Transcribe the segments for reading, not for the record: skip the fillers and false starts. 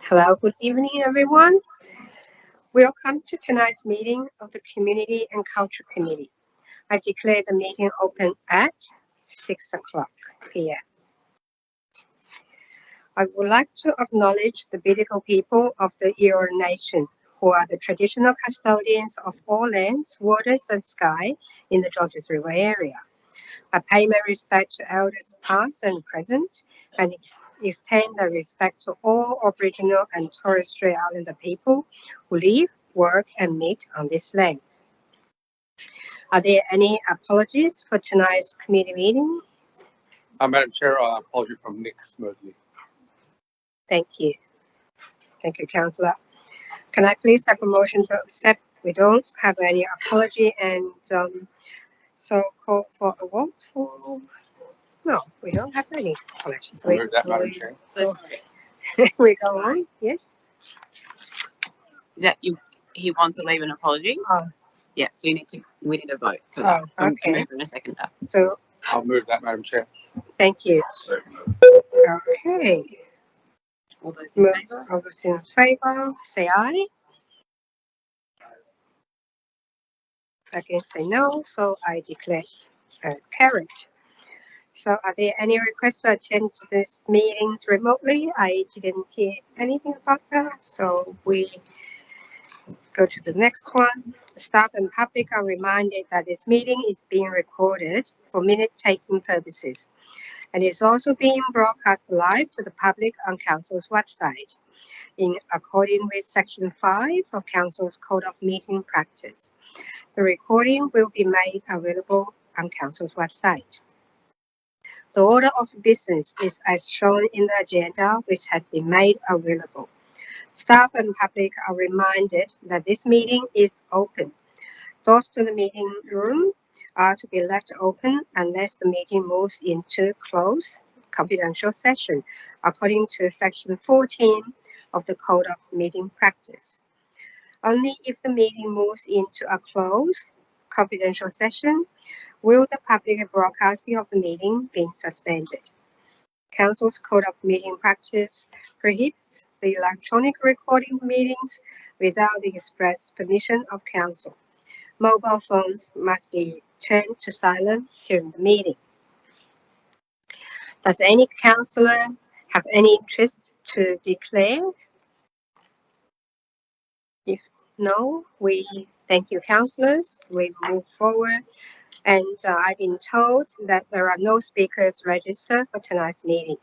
Hello, good evening, everyone. Welcome to tonight's meeting of the Community and Culture Committee. I declare the meeting open at 6 o'clock p.m. I would like to acknowledge the Bidjigal people of the Eora Nation, who are the traditional custodians of all lands, waters, and sky in the Georges River area. I pay my respect to elders past and present, and extend the respect to all Aboriginal and Torres Strait Islander people who live, work, and meet on these lands. Are there any apologies for tonight's committee meeting? Madam Chair, apology from Nick Smoothly. Thank you. Thank you, Councillor. Can I please have a motion to accept? We don't have any apology, and so call for a vote for. No, we don't have any apologies. I'll move that, Madam Chair. So We go on. Yes. is that you? He wants to leave an apology. Oh, Yeah. So we need a vote for that. Oh, okay. A mover and a seconder. so I'll move that, Madam Chair. thank you. Okay. All those in favour? All those in favour, say aye. Against, say no. So I declare carried. So are there any requests to attend to these meetings remotely? I didn't hear anything about that. So we go to the next one. The staff and public are reminded that this meeting is being recorded for minute-taking purposes and is also being broadcast live to the public on Council's website in accordance with Section 5 of Council's Code of Meeting Practice. The recording will be made available on Council's website. The order of business is as shown in the agenda, which has been made available. Staff and public are reminded that this meeting is open. Doors to the meeting room are to be left open unless the meeting moves into closed confidential session, according to Section 14 of the Code of Meeting Practice. Only if the meeting moves into a closed confidential session will the public broadcasting of the meeting be suspended. Council's Code of Meeting Practice prohibits the electronic recording of meetings without the express permission of Council. Mobile phones must be turned to silent during the meeting. Does any councillor have any interest to declare? If no, we thank you, councillors. We move forward. And I've been told that there are no speakers registered for tonight's meeting.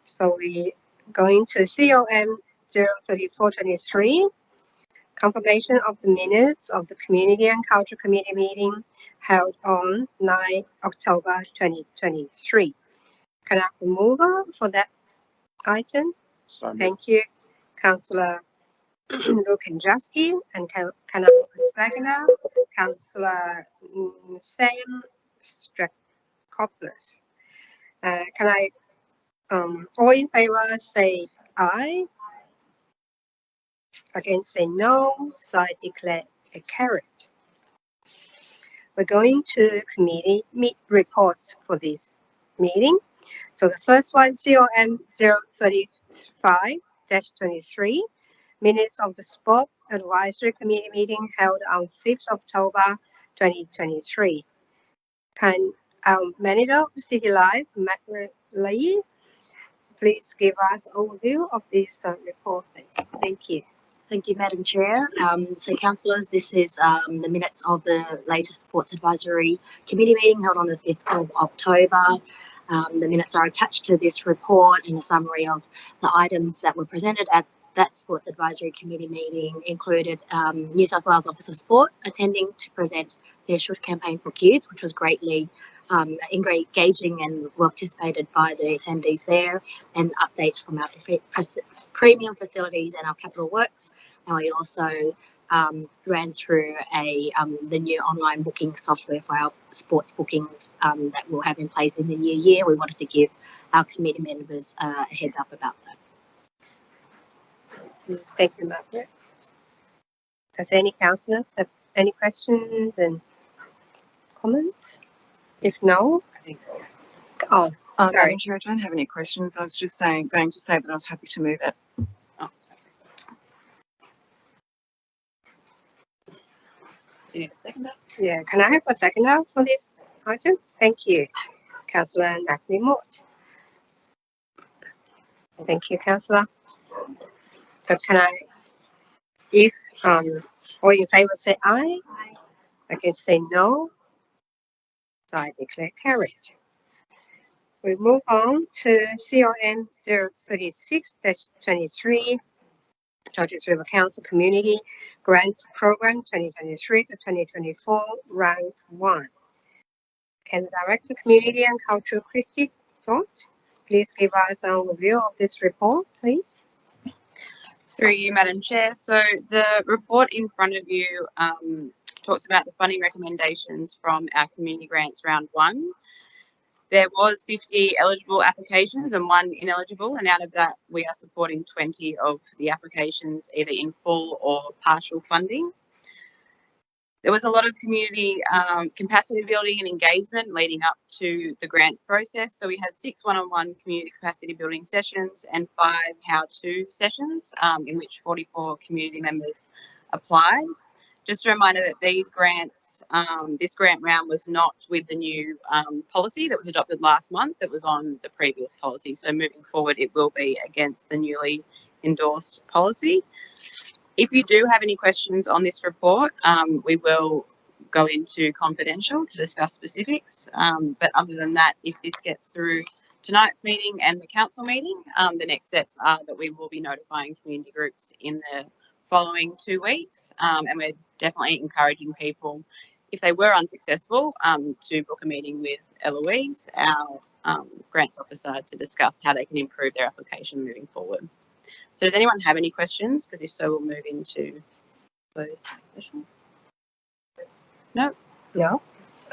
So we're going to COM 03423, confirmation of the minutes of the Community and Culture Committee meeting held on 9 October 2023. Can I have a mover for that item? So moved. Thank you, Councillor Lukanjowski, and can I have a seconder? Councillor Sam Strakopoulos. Can I, all in favor say aye? Against say no, so I declare it carried. We're going to committee reports for this meeting. So the first one, COM 035-23, minutes of the Sport Advisory Committee meeting held on 5th October 2023. Can our manager of City Life, Matt Lee, please give us an overview of this report, please? Thank you. Thank you, Madam Chair. So, councillors, this is the minutes of the latest Sports Advisory Committee meeting held on the 5th of October. The minutes are attached to this report, and a summary of the items that were presented at that Sports Advisory Committee meeting included New South Wales Office of Sport attending to present their Shush campaign for kids, which was greatly engaging and well participated by the attendees there, and updates from our premium facilities and our capital works. And we also ran through the new online booking software for our sports bookings that we'll have in place in the new year. We wanted to give our committee members a heads up about that. Thank you, Margaret. Does any councillors have any questions and comments? If no, oh, sorry. Madam Chair, I don't have any questions. I was just going to say that I was happy to move it. Oh, do you need a second? Yeah, can I have a seconder for this item? Thank you, Councillor Natalie Mort. Thank you, Councillor. So can I, if all in favour say aye, against say no, so I declare carried. We move on to COM 036-23, Georges River Council Community Grants Program 2023 to 2024, Round 1. Can the Director Community and Culture, Christy Todd, please give us an overview of this report, please? Through you, Madam Chair. So the report in front of you talks about the funding recommendations from our community grants round 1. There was 50 eligible applications and 1 ineligible, and out of that we are supporting 20 of the applications either in full or partial funding. There was a lot of community capacity building and engagement leading up to the grants process. So we had 6 one-on-one community capacity building sessions and 5 how-to sessions in which 44 community members applied. Just a reminder that these grants, this grant round was not with the new policy that was adopted last month, that was on the previous policy. So moving forward, it will be against the newly endorsed policy. If you do have any questions on this report, we will go into confidential to discuss specifics. But other than that, if this gets through tonight's meeting and the council meeting, the next steps are that we will be notifying community groups in the following 2 weeks, and we're definitely encouraging people, if they were unsuccessful, to book a meeting with Eloise, our grants officer, to discuss how they can improve their application moving forward. So does anyone have any questions? Because if so, we'll move into closed session. No? No?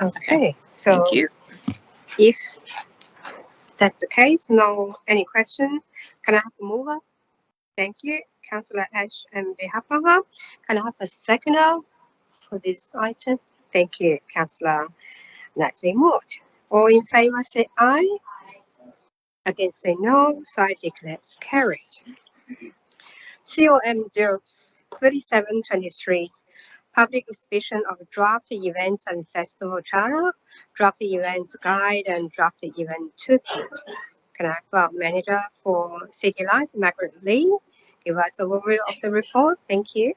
Okay, so Thank you. if that's the case, no any questions, can I have a mover? Thank you, Councillor Ash and Behapaha. Can I have a seconder for this item? Thank you, Councillor Natalie Mort. All in favour say aye. Against say no, so I declare it carried. COM 037-23, Public Exhibition of Draft Events and Festival Charter, Draft Events Guide and Draft Event Toolkit. Can I have a manager for City Life, Margaret Lee, give us a overview of the report? Thank you.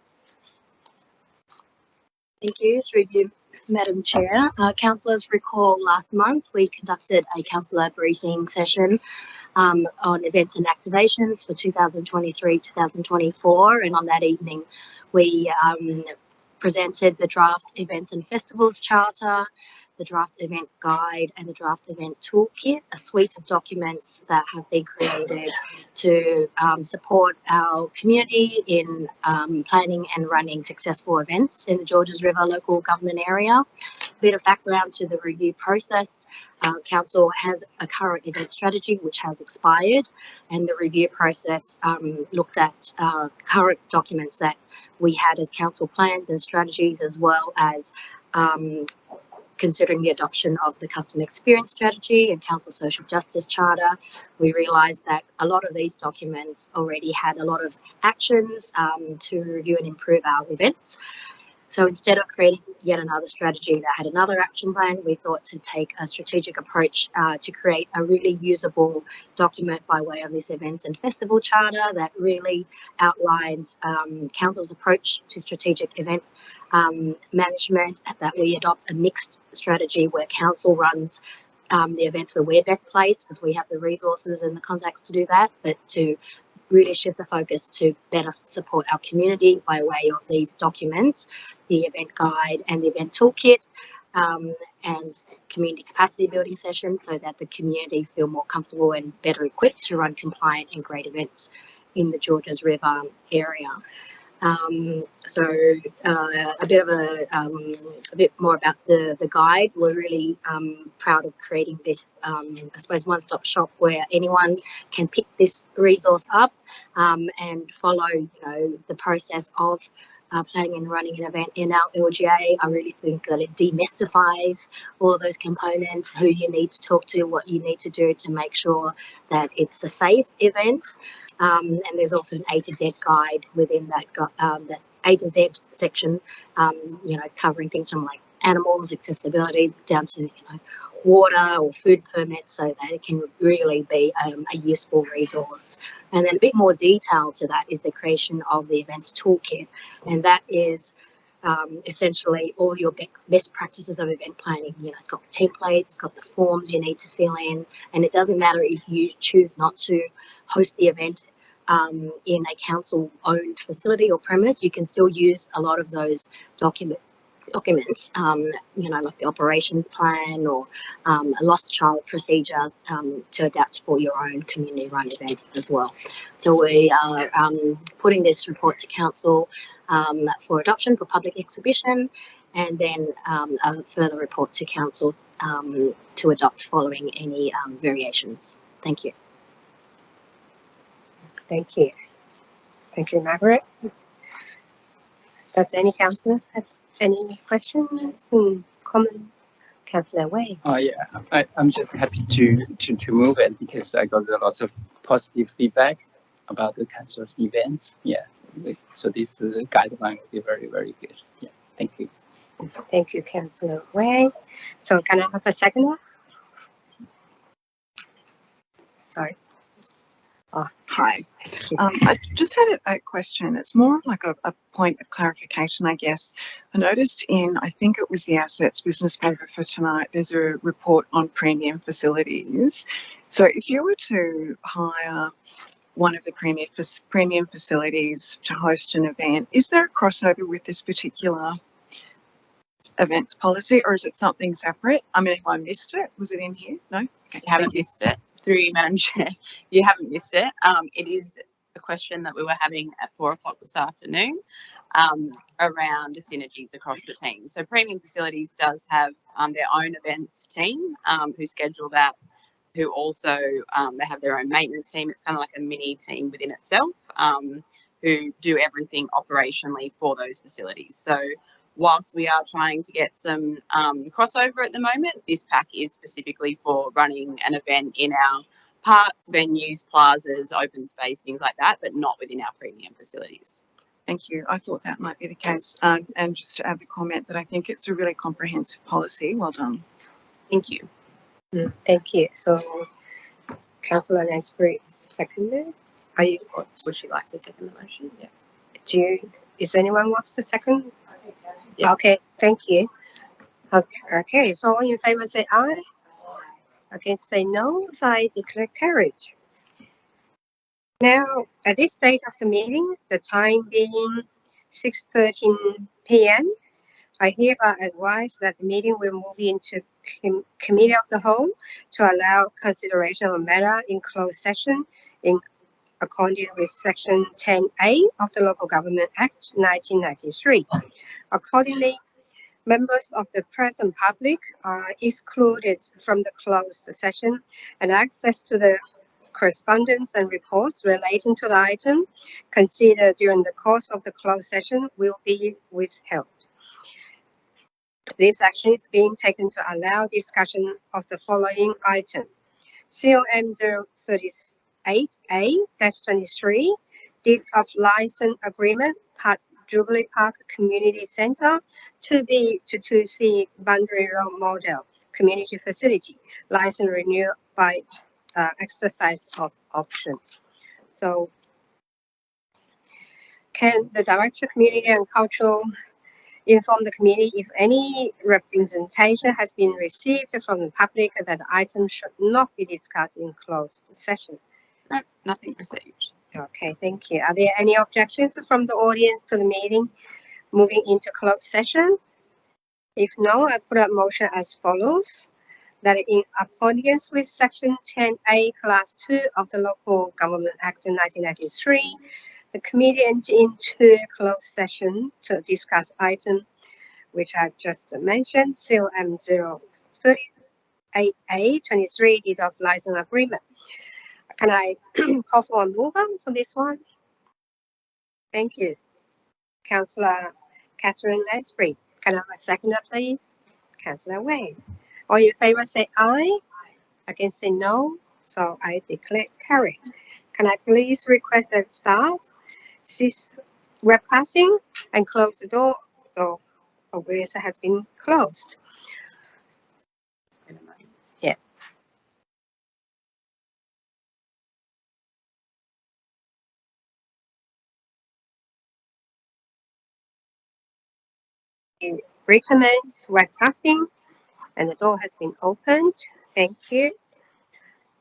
Thank you. Through you, Madam Chair. Councillors recall last month we conducted a councillor briefing session on events and activations for 2023-2024, and on that evening we presented the draft Events and Festivals Charter, the draft event guide and the draft event toolkit, a suite of documents that have been created to support our community in planning and running successful events in the Georges River local government area. A bit of background to the review process. Council has a current event strategy which has expired, and the review process looked at current documents that we had as council plans and strategies, as well as considering the adoption of the customer experience strategy and council social justice charter. We realised that a lot of these documents already had a lot of actions to review and improve our events. So instead of creating yet another strategy that had another action plan, we thought to take a strategic approach to create a really usable document by way of this events and festival charter that really outlines council's approach to strategic event management, that we adopt a mixed strategy where council runs the events where we're best placed because we have the resources and the contacts to do that, but to really shift the focus to better support our community by way of these documents, the event guide and the event toolkit, and community capacity building sessions, so that the community feel more comfortable and better equipped to run compliant and great events in the Georges River area. So a bit more about the guide. We're really proud of creating this, I suppose, one-stop shop where anyone can pick this resource up and follow, the process of planning and running an event in our LGA. I really think that it demystifies all those components, who you need to talk to, what you need to do to make sure that it's a safe event. And there's also an A to Z guide within that A to Z section, covering things from like animals, accessibility, down to water or food permits, so that it can really be a useful resource. And then a bit more detail to that is the creation of the events toolkit, and that is essentially all your best practices of event planning. It's got templates, it's got the forms you need to fill in, and it doesn't matter if you choose not to host the event in a council-owned facility or premise. You can still use a lot of those documents, like the operations plan or a lost child procedures to adapt for your own community-run event as well. So we are putting this report to council for adoption for public exhibition, and then a further report to council to adopt following any variations. Thank you. Thank you. Thank you, Margaret. Does any councillors have any questions and comments? Councillor Wei. Oh yeah, I'm just happy to move it because I got a lot of positive feedback about the council's events. Yeah, so this guideline will be very, very good. Yeah, thank you. Thank you, Councillor Wei. So can I have a second one? Sorry. Hi. I just had a question. It's more like a point of clarification, I guess. I noticed I think it was the Assets business paper for tonight, there's a report on premium facilities. So if you were to hire one of the premium facilities to host an event, is there a crossover with this particular events policy, or is it something separate? I mean, if I missed it, was it in here? No? Okay, You haven't missed it. Through you, Madam Chair, you haven't missed it. It is a question that we were having at 4 o'clock this afternoon around the synergies across the team. So Premium Facilities does have their own events team who schedule that, who also they have their own maintenance team. It's kind of like a mini team within itself who do everything operationally for those facilities. So whilst we are trying to get some crossover at the moment, this pack is specifically for running an event in our parks, venues, plazas, open space, things like that, but not within our premium facilities. Thank you. I thought that might be the case. And just to add the comment that I think it's a really comprehensive policy. Well done. Thank you. Thank you. So, Councillor Lansbury seconded. Would you like to second the motion? Yeah. Is anyone wants to second? Yeah. Okay, thank you. Okay, so all in favor say aye. Against say no, so I declare carried. Now, at this stage of the meeting, the time being 6:13 p.m., I hereby advise that the meeting will move into Committee of the Whole to allow consideration of matter in closed session in according with Section 10A of the Local Government Act 1993. Accordingly, members of the press and public are excluded from the closed session, and access to the correspondence and reports relating to the item considered during the course of the closed session will be withheld. This action is being taken to allow discussion of the following item. COM 038A-23, Deed of License Agreement, Jubilee Park Community Centre, 2B-2C Boundary Road Model Community Facility, license renewal by exercise of option. So, can the Director, Community and Cultural inform the committee if any representation has been received from the public that the item should not be discussed in closed session? No, nothing received. Okay, thank you. Are there any objections from the audience to the meeting moving into closed session? If no, I put a motion as follows: that in accordance with Section 10A Class 2 of the Local Government Act 1993, the committee entered into closed session to discuss item which I've just mentioned, COM 038A-23, Deed of License Agreement. Can I call for a mover for this one? Thank you. Councillor Catherine Lansbury. Can I have a seconder, please? Councillor Wang. All in favor say aye. Against say no. So I declare carried. Can I please request that staff cease webcasting and close the door? Door obviously has been closed. Yeah. You recommends webcasting and the door has been opened. Thank you.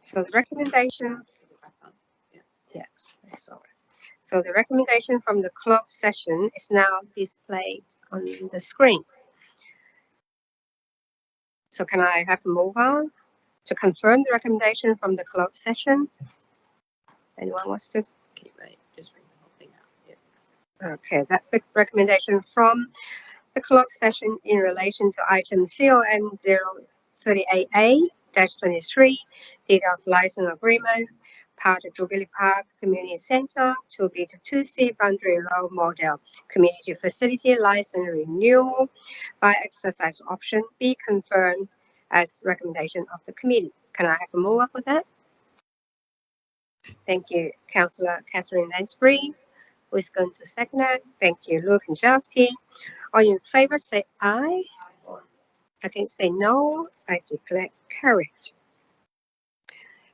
So the recommendation, yeah, sorry. So the recommendation from the closed session is now displayed on the screen. So can I have a move on to confirm the recommendation from the closed session? Anyone wants to? Okay, right, just bring the whole thing out. Yeah. Okay, that's the recommendation from the closed session in relation to item COM 038A-23, deed of license agreement, part of Jubilee Park Community Center, 2B to 2C Boundary Road Model Community Facility License Renewal by exercise option be confirmed as recommendation of the committee. Can I have a move up for that? Thank you, Councillor Catherine Lansbury. Who is going to second it? Thank you, Luke Kanjowski. All in favor say aye. Against say no. I declare carried.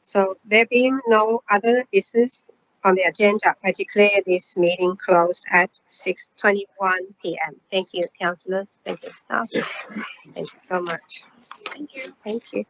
So there being no other business on the agenda, I declare this meeting closed at 6:21 p.m. Thank you, councillors. Thank you, staff. Thank you so much. Thank you. Thank you.